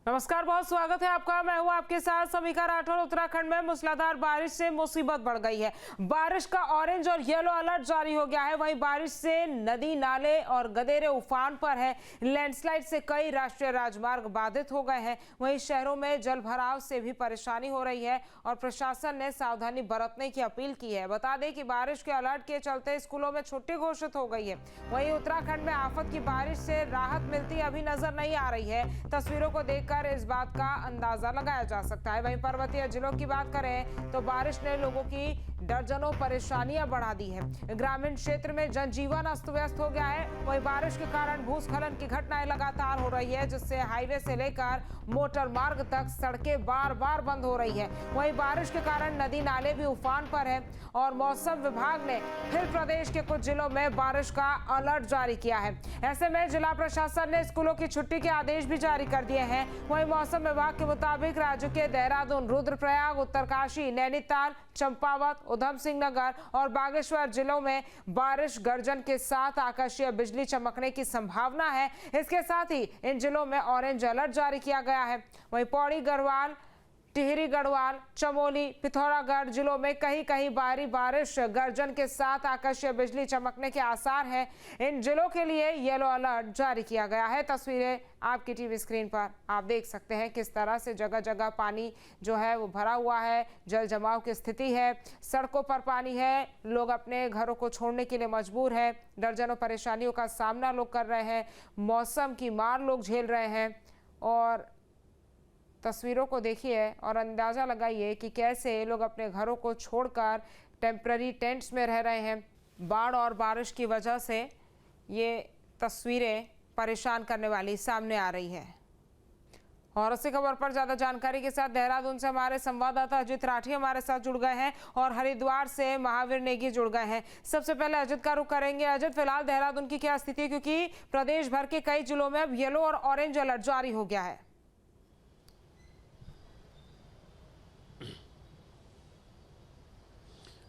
नमस्कार, बहुत स्वागत है आपका। मैं हूं आपके साथ समीका राठौर। उत्तराखंड में मूसलाधार बारिश से मुसीबत बढ़ गई है। बारिश का ऑरेंज और येलो अलर्ट जारी हो गया है। वहीं बारिश से नदी नाले और गदेरे उफान पर है। लैंडस्लाइड से कई राष्ट्रीय राजमार्ग बाधित हो गए हैं। वहीं शहरों में जल भराव से भी परेशानी हो रही है और प्रशासन ने सावधानी बरतने की अपील की है। बता दें कि बारिश के अलर्ट के चलते स्कूलों में छुट्टी घोषित हो गई है। वहीं उत्तराखंड में आफत की बारिश से राहत मिलती अभी नजर नहीं आ रही है। तस्वीरों को देखकर इस बात का अंदाजा लगाया जा सकता है। वहीं पर्वतीय जिलों की बात करें तो बारिश ने लोगों की दर्जनों परेशानियां बढ़ा दी है। ग्रामीण क्षेत्र में जनजीवन अस्त व्यस्त हो गया है। वहीं बारिश के कारण भूस्खलन की घटनाएं लगातार हो रही है, जिससे हाईवे से लेकर मोटर मार्ग तक सड़कें बार बार बंद हो रही है। वहीं बारिश के कारण नदी नाले भी उफान पर है और मौसम विभाग ने फिर प्रदेश के कुछ जिलों में बारिश का अलर्ट जारी किया है। ऐसे में जिला प्रशासन ने स्कूलों की छुट्टी के आदेश भी जारी कर दिए हैं। वहीं मौसम विभाग के मुताबिक राज्य के देहरादून, रुद्रप्रयाग, उत्तरकाशी, नैनीताल, चंपावत, उधम सिंह नगर और बागेश्वर जिलों में बारिश गर्जन के साथ आकाशीय बिजली चमकने की संभावना है। इसके साथ ही इन जिलों में ऑरेंज अलर्ट जारी किया गया है। वहीं पौड़ी, गढ़वाल, टिहरी गढ़वाल, चमोली, पिथौरागढ़ जिलों में कहीं कहीं भारी बारिश गर्जन के साथ आकाशीय बिजली चमकने के आसार हैं। इन जिलों के लिए येलो अलर्ट जारी किया गया है। तस्वीरें आपकी टीवी स्क्रीन पर आप देख सकते हैं किस तरह से जगह जगह पानी जो है वो भरा हुआ है। जल जमाव की स्थिति है, सड़कों पर पानी है, लोग अपने घरों को छोड़ने के लिए मजबूर है। दर्जनों परेशानियों का सामना लोग कर रहे हैं। मौसम की मार लोग झेल रहे हैं और तस्वीरों को देखिए और अंदाजा लगाइए कि कैसे लोग अपने घरों को छोड़कर टेम्पररी टेंट्स में रह रहे हैं। बाढ़ और बारिश की वजह से ये तस्वीरें परेशान करने वाली सामने आ रही है। और इसी खबर पर ज्यादा जानकारी के साथ देहरादून से हमारे संवाददाता अजित राठी हमारे साथ जुड़ गए हैं और हरिद्वार से महावीर नेगी जुड़ गए हैं। सबसे पहले अजित का रुख करेंगे। अजित, फिलहाल देहरादून की क्या स्थिति है, क्योंकि प्रदेश भर के कई जिलों में अब येलो और ऑरेंज अलर्ट जारी हो गया है।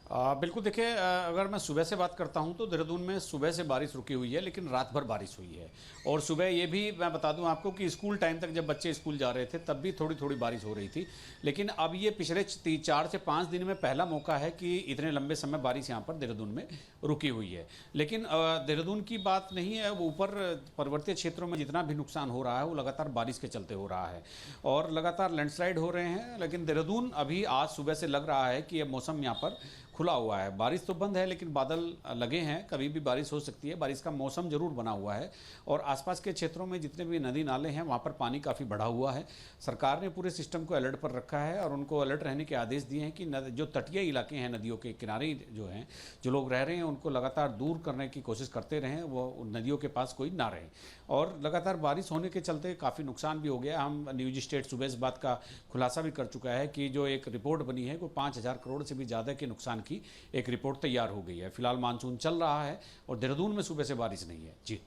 बिल्कुल, देखिए, अगर मैं सुबह से बात करता हूं तो देहरादून में सुबह से बारिश रुकी हुई है, लेकिन रात भर बारिश हुई है। और सुबह ये भी मैं बता दूं आपको कि स्कूल टाइम तक जब बच्चे स्कूल जा रहे थे तब भी थोड़ी थोड़ी बारिश हो रही थी। लेकिन अब ये पिछले 4 से 5 दिन में पहला मौका है कि इतने लंबे समय बारिश यहाँ पर देहरादून में रुकी हुई है। लेकिन देहरादून की बात नहीं है, वो ऊपर पर्वतीय क्षेत्रों में जितना भी नुकसान हो रहा है वो लगातार बारिश के चलते हो रहा है और लगातार लैंडस्लाइड हो रहे हैं। लेकिन देहरादून अभी आज सुबह से लग रहा है कि ये मौसम यहाँ पर खुला हुआ है। बारिश तो बंद है लेकिन बादल लगे हैं, कभी भी बारिश हो सकती है। बारिश का मौसम जरूर बना हुआ है और आसपास के क्षेत्रों में जितने भी नदी नाले हैं वहाँ पर पानी काफ़ी बढ़ा हुआ है। सरकार ने पूरे सिस्टम को अलर्ट पर रखा है और उनको अलर्ट रहने के आदेश दिए हैं कि जो तटीय इलाके हैं, नदियों के किनारे जो हैं, जो लोग रह रहे हैं, उनको लगातार दूर करने की कोशिश करते रहें, वो नदियों के पास कोई ना रहे। और लगातार बारिश होने के चलते काफ़ी नुकसान भी हो गया। हम न्यूज स्टेट सुबह इस बात का खुलासा भी कर चुका है कि जो एक रिपोर्ट बनी है वो 5,000 करोड़ से भी ज़्यादा के नुकसान की एक रिपोर्ट तैयार हो गई है। फिलहाल मानसून चल रहा है और देहरादून में सुबह से बारिश नहीं है। जी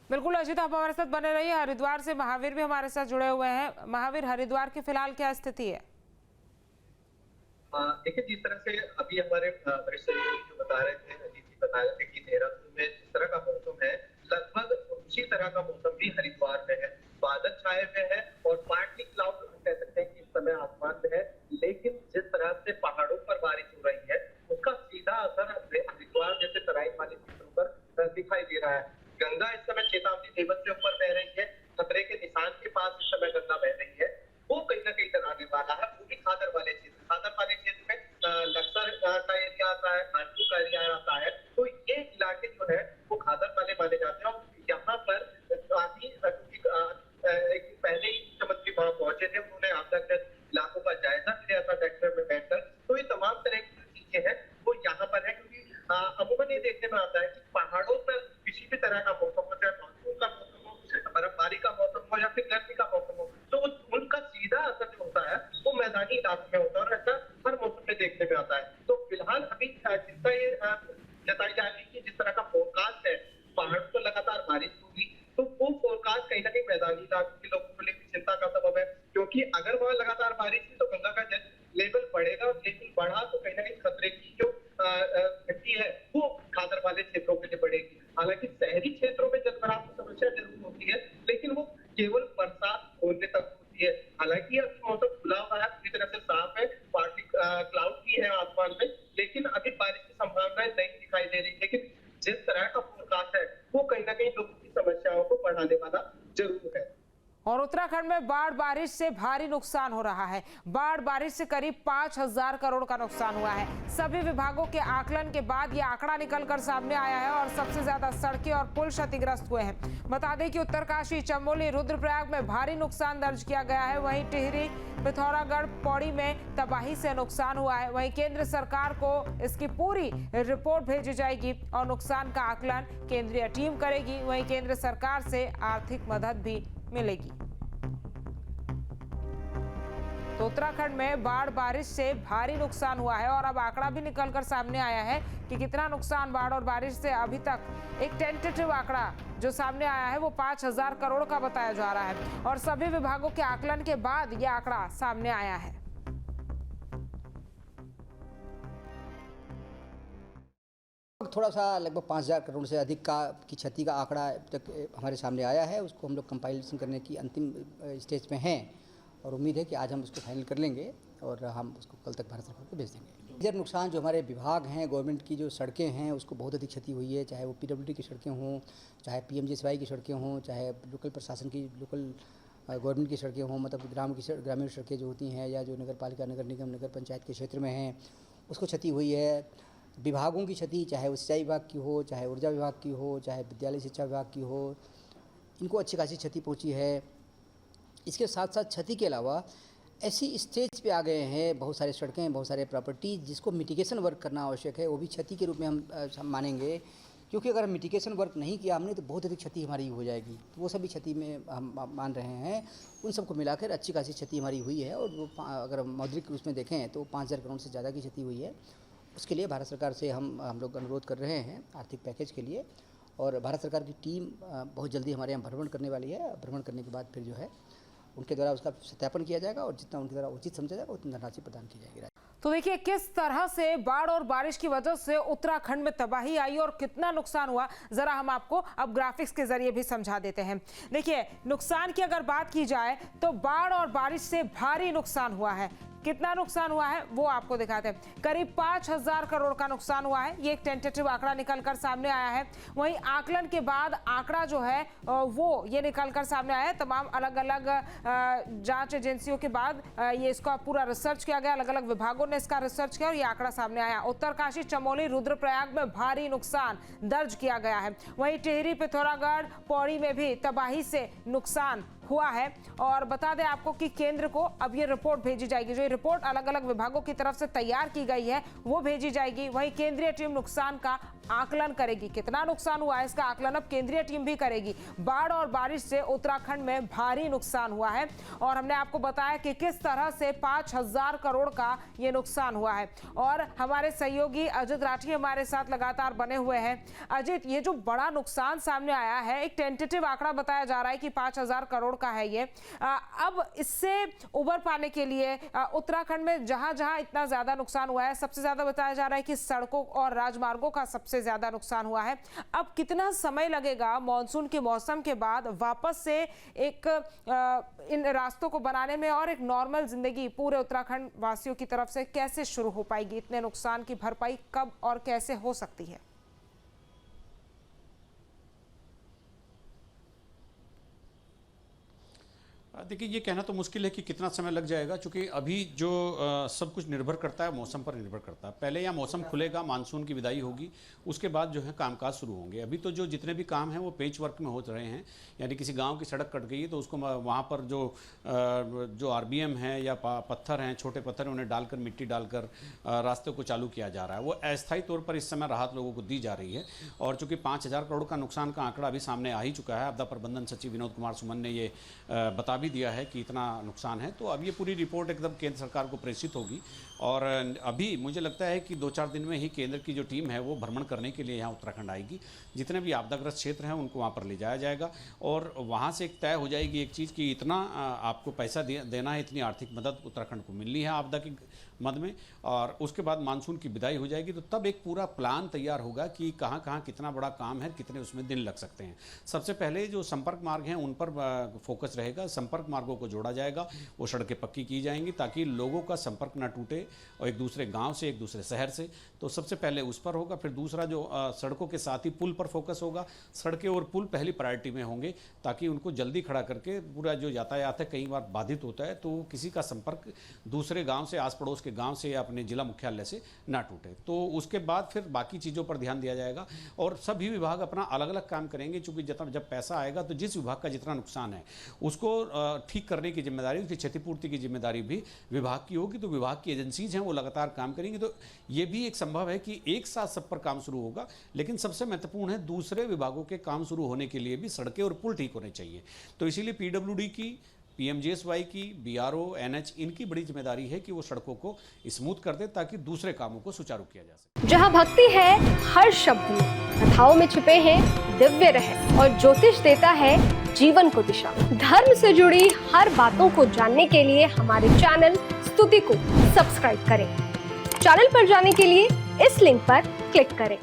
बिल्कुल अजित, आप हमारे साथ बने रहिए। हरिद्वार से महावीर भी हमारे साथ जुड़े हुए हैं। महावीर, हरिद्वार की फिलहाल क्या स्थिति है? देखिए, जिस तरह से अभी हमारे वरिष्ठ जो बता रहे थे, अजीत जी बता रहे थे कि देहरादून में जिस तरह का मौसम है, लगभग उसी तरह का मौसम भी हरिद्वार में है। बादल छाए हुए हैं और पार्टली क्लाउड कह सकते हैं कि इस समय आसमान में है, लेकिन जिस तरह से पहाड़ों पर बारिश हो रही है उसका सीधा असर हरिद्वार जैसे तराई वाले क्षेत्रों पर दिखाई दे रहा है। गंगा इस समय चेतावनी लेवल से ऊपर बह रही है। खतरे के निशान के पास इस समय गंगा बह रही है। वो कहीं ना कहीं डराने वाला है। वो भी खादर वाले क्षेत्र में लक्सर का एरिया आता है, कानपुर का एरिया आता है। तो ये इलाके जो है वो खादर वाले माने जाते हैं और यहाँ पर काफी एक पहले ही मुख्यमंत्री वहां पहुंचे थे, उन्होंने आपदा के इलाकों का जायजा लिया था ट्रैक्टर में बैठकर। तो ये तमाम तरह की चीजें हैं वो यहाँ पर है, क्योंकि अमूमन ये देखने में आता है कि पहाड़ों पर किसी भी तरह का मौसम हो, चाहे मानसून का मौसम हो, बर्फबारी का मौसम हो या फिर गर्मी का मौसम हो, तो उनका सीधा असर जो होता है वो मैदानी इलाकों में होता है और ऐसा हर मौसम में देखने में आता है। तो फिलहाल अभी जिसका ये जताई जा रही है कि जिस तरह का फोरकास्ट है, पहाड़ पर लगातार बारिश होगी, तो वो फोरकास्ट कहीं ना कहीं मैदानी इलाकों के लोगों के लिए चिंता का सबब है, क्योंकि अगर वहां लगातार बारिश हुई तो गंगा का जल लेवल बढ़ेगा, लेकिन बढ़ा तो कहीं ना कहीं खतरे की जो स्थिति है वो खादर वाले क्षेत्रों के लिए बढ़ेगी। हालांकि शहरी क्षेत्रों में जलभराव की समस्या जरूर होती है, लेकिन वो केवल बरसात खोलने तक होती है। हालांकि अभी मौसम खुला हुआ है, पूरी तरह से साफ है, पार्टी क्लाउड भी है आसमान में, लेकिन अभी बारिश की संभावनाएं नहीं दिखाई दे रही। लेकिन जिस तरह का फोरकास्ट है वो कहीं ना कहीं लोगों की समस्याओं को बढ़ाने वाला जरूर है। और उत्तराखंड में बाढ़ बारिश से भारी नुकसान हो रहा है। बाढ़ बारिश से करीब 5,000 करोड़ का नुकसान हुआ है। सभी विभागों के आकलन के बाद ये आंकड़ा निकलकर सामने आया है और सबसे ज्यादा सड़कें और पुल क्षतिग्रस्त हुए हैं। बता दें कि उत्तरकाशी, चमोली, रुद्रप्रयाग में भारी नुकसान दर्ज किया गया है। वहीं टिहरी, पिथौरागढ़, पौड़ी में तबाही से नुकसान हुआ है। वहीं केंद्र सरकार को इसकी पूरी रिपोर्ट भेजी जाएगी और नुकसान का आकलन केंद्रीय टीम करेगी। वहीं केंद्र सरकार से आर्थिक मदद भी मिलेगी। तो उत्तराखंड में बाढ़ बारिश से भारी नुकसान हुआ है और अब आंकड़ा भी निकलकर सामने आया है कि कितना नुकसान बाढ़ और बारिश से अभी तक एक टेंटेटिव आंकड़ा जो सामने आया है वो 5,000 करोड़ का बताया जा रहा है और सभी विभागों के आकलन के बाद यह आंकड़ा सामने आया है। थोड़ा सा लगभग 5,000 करोड़ से अधिक की क्षति का आंकड़ा अब तक हमारे सामने आया है। उसको हम लोग कंपाइलेशन करने की अंतिम स्टेज में हैं और उम्मीद है कि आज हम उसको फाइनल कर लेंगे और हम उसको कल तक भारत सरकार को भेज देंगे। मेजर नुकसान जो हमारे विभाग हैं, गवर्नमेंट की जो सड़कें हैं उसको बहुत अधिक क्षति हुई है, चाहे वो PWD की सड़कें हों, चाहे PMGSY की सड़कें हों, चाहे लोकल प्रशासन की, लोकल गवर्नमेंट की सड़कें हों, मतलब ग्रामीण सड़कें जो होती हैं या जो नगर पालिका, नगर निगम, नगर पंचायत के क्षेत्र में हैं उसको क्षति हुई है। विभागों की क्षति, चाहे वो सिंचाई विभाग की हो, चाहे ऊर्जा विभाग की हो, चाहे विद्यालय शिक्षा विभाग की हो, इनको अच्छी खासी क्षति पहुंची है। इसके साथ साथ क्षति के अलावा ऐसी स्टेज पे आ गए हैं बहुत सारे सड़कें, बहुत सारे प्रॉपर्टी जिसको मिटिगेशन वर्क करना आवश्यक है, वो भी क्षति के रूप में हम मानेंगे, क्योंकि अगर मिटिगेशन वर्क नहीं किया हमने तो बहुत अधिक क्षति हमारी हो जाएगी। तो वो सभी क्षति में हम मान रहे हैं। उन सबको मिलाकर अच्छी खासी क्षति हमारी हुई है और वो अगर मौद्रिक रूप में देखें तो 5,000 करोड़ से ज़्यादा की क्षति हुई है। उसके लिए भारत सरकार से हम लोग अनुरोध कर रहे हैं आर्थिक पैकेज के लिए और भारत सरकार की टीम बहुत जल्दी हमारे यहाँ भ्रमण करने वाली है। भ्रमण करने के बाद फिर जो है उनके द्वारा उसका सत्यापन किया जाएगा और जितना उनके द्वारा उचित समझा जाएगा उतनी धनराशि प्रदान की जाएगी। तो देखिए किस तरह से बाढ़ और बारिश की वजह से उत्तराखंड में तबाही आई और कितना नुकसान हुआ, जरा हम आपको अब ग्राफिक्स के जरिए भी समझा देते हैं। देखिए नुकसान की अगर बात की जाए तो बाढ़ और बारिश से भारी नुकसान हुआ है। कितना नुकसान हुआ है वो आपको दिखाते हैं। करीब 5,000 करोड़ का नुकसान हुआ है। ये एक टेंटेटिव आंकड़ा निकलकर सामने आया है। वहीं आकलन के बाद आंकड़ा जो है वो ये निकलकर सामने आया है। तमाम अलग अलग जांच एजेंसियों के बाद ये इसका पूरा रिसर्च किया गया, अलग अलग विभागों ने इसका रिसर्च किया और ये आंकड़ा सामने आया। उत्तरकाशी, चमोली, रुद्रप्रयाग में भारी नुकसान दर्ज किया गया है। वहीं टिहरी, पिथौरागढ़, पौड़ी में भी तबाही से नुकसान हुआ है। और बता दें आपको कि केंद्र को अब ये रिपोर्ट भेजी जाएगी। जो रिपोर्ट अलग अलग विभागों की तरफ से तैयार की गई है वो भेजी जाएगी। वहीं केंद्रीय टीम नुकसान का आकलन करेगी। कितना नुकसान हुआ है इसका आकलन अब केंद्रीय टीम भी करेगी। बाढ़ और बारिश से उत्तराखंड में भारी नुकसान हुआ है और हमने आपको बताया कि किस तरह से 5,000 करोड़ का ये नुकसान हुआ है। और हमारे सहयोगी अजित राठी हमारे साथ लगातार बने हुए हैं। अजित, ये जो बड़ा नुकसान सामने आया है, एक टेंटेटिव आंकड़ा बताया जा रहा है कि 5,000 करोड़ का है ये। अब इससे उबर पाने के लिए उत्तराखंड में जहां जहां इतना ज्यादा नुकसान हुआ है, सबसे ज्यादा बताया जा रहा है कि सड़कों और राजमार्गों का सबसे ज्यादा नुकसान हुआ है। अब कितना समय लगेगा मॉनसून के मौसम के बाद वापस से एक इन रास्तों को बनाने में और एक नॉर्मल जिंदगी पूरे उत्तराखंड वासियों की तरफ से कैसे शुरू हो पाएगी? इतने नुकसान की भरपाई कब और कैसे हो सकती है? देखिए, ये कहना तो मुश्किल है कि कितना समय लग जाएगा, क्योंकि अभी जो सब कुछ निर्भर करता है मौसम पर निर्भर करता है। पहले यहाँ मौसम खुलेगा, मानसून की विदाई होगी, उसके बाद जो है कामकाज शुरू होंगे। अभी तो जो जितने भी काम हैं वो पेच वर्क में हो रहे हैं, यानी किसी गांव की सड़क कट गई है तो उसको वहाँ पर जो RBM है या पत्थर हैं, छोटे पत्थर, उन्हें डालकर, मिट्टी डालकर रास्ते को चालू किया जा रहा है। वो अस्थायी तौर पर इस समय राहत लोगों को दी जा रही है। और चूँकि 5,000 करोड़ का नुकसान का आंकड़ा अभी सामने आ ही चुका है, आपदा प्रबंधन सचिव विनोद कुमार सुमन ने ये बता भी दिया है कि इतना नुकसान है। तो अब ये पूरी रिपोर्ट एकदम केंद्र सरकार को प्रेषित होगी और अभी मुझे लगता है कि 2-4 दिन में ही केंद्र की जो टीम है वो भ्रमण करने के लिए यहाँ उत्तराखंड आएगी। जितने भी आपदाग्रस्त क्षेत्र हैं उनको वहाँ पर ले जाया जाएगा और वहाँ से एक तय हो जाएगी एक चीज़ कि इतना आपको पैसा देना है, इतनी आर्थिक मदद उत्तराखंड को मिलनी है आपदा की मद में। और उसके बाद मानसून की विदाई हो जाएगी तो तब एक पूरा प्लान तैयार होगा कि कहाँ कहाँ कितना बड़ा काम है, कितने उसमें दिन लग सकते हैं। सबसे पहले जो संपर्क मार्ग हैं उन पर फोकस रहेगा। संपर्क संपर्क मार्गों को जोड़ा जाएगा, वो सड़कें पक्की की जाएंगी ताकि लोगों का संपर्क ना टूटे और एक दूसरे गांव से, एक दूसरे शहर से। तो सबसे पहले उस पर होगा, फिर दूसरा जो सड़कों के साथ ही पुल पर फोकस होगा। सड़कें और पुल पहली प्रायोरिटी में होंगे ताकि उनको जल्दी खड़ा करके पूरा जो यातायात है कई बार बाधित होता है तो किसी का संपर्क दूसरे गांव से, आस पड़ोस के गांव से या अपने जिला मुख्यालय से ना टूटे। तो उसके बाद फिर बाकी चीज़ों पर ध्यान दिया जाएगा और सभी विभाग अपना अलग अलग काम करेंगे, चूँकि जब पैसा आएगा तो जिस विभाग का जितना नुकसान है उसको ठीक करने की जिम्मेदारी, उसकी क्षतिपूर्ति की जिम्मेदारी भी विभाग की होगी। तो विभाग की एजेंसीज हैं वो लगातार काम करेंगी। तो ये भी एक संभव है कि एक साथ सब पर काम शुरू होगा, लेकिन सबसे महत्वपूर्ण है दूसरे विभागों के काम शुरू होने के लिए भी सड़कें और पुल ठीक होने चाहिए। तो इसीलिए पीडब्ल्यूडी की, पीएमजीएसवाई की, बीआरओ, एनएच, इनकी बड़ी जिम्मेदारी है कि वो सड़कों को स्मूथ कर दे ताकि दूसरे कामों को सुचारू किया जा सके। जहां भक्ति है हर शब्द में, कथाओं में छिपे हैं दिव्य रहस्य और ज्योतिष देता है जीवन को दिशा। धर्म से जुड़ी हर बातों को जानने के लिए हमारे चैनल स्तुति को सब्सक्राइब करें। चैनल पर जाने के लिए इस लिंक पर क्लिक करें।